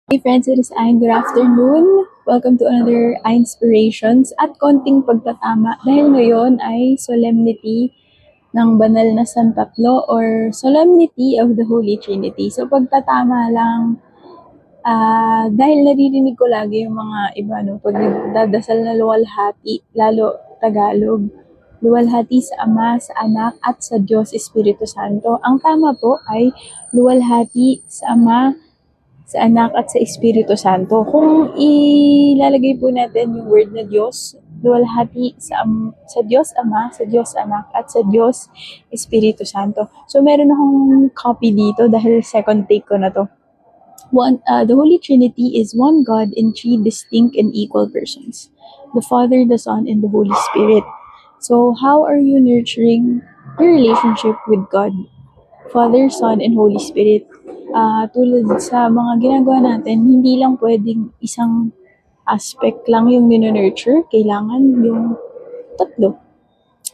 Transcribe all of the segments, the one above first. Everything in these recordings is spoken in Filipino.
Hey friends, it is Ayn. Good afternoon. Welcome to another Inspirations at konting pagtatama dahil ngayon ay solemnity ng banal na Santatlo or Solemnity of the Holy Trinity. So pagtatama lang, dahil naririnig ko lagi yung mga iba, no, pag nagdadasal na luwalhati, lalo Tagalog, luwalhati sa Ama, sa Anak, at sa Diyos Espiritu Santo. Ang tama po ay luwalhati sa Ama, sa Anak at sa Espiritu Santo. Kung ilalagay po natin yung word na Diyos, luwalhati sa Diyos Ama, sa Diyos Anak, at sa Diyos Espiritu Santo. So meron akong copy dito dahil second take ko na to. The Holy Trinity is one God in three distinct and equal persons. The Father, the Son, and the Holy Spirit. So how are you nurturing your relationship with God? Father, Son, and Holy Spirit. Tulad sa mga ginagawa natin, hindi lang pwedeng isang aspect lang yung nurture, kailangan yung tatlo.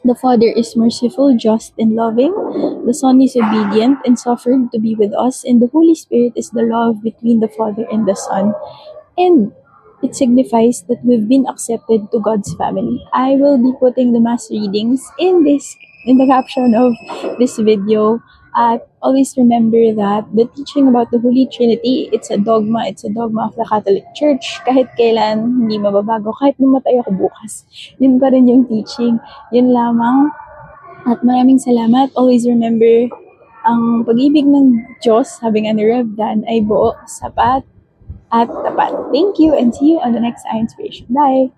The Father is merciful, just, and loving. The Son is obedient and suffered to be with us. And the Holy Spirit is the love between the Father and the Son. And it signifies that we've been accepted to God's family. I will be putting the mass readings in the caption of this video. At always remember that the teaching about the Holy Trinity, it's a dogma of the Catholic Church. Kahit kailan, hindi mababago. Kahit mamatay ako bukas, yun pa rin yung teaching. Yun lamang. At maraming salamat. Always remember, ang pag-ibig ng Diyos, sabi nga ni Rev Dan, ay buo, sapat, at tapat. Thank you and see you on the next Inspiration. Bye!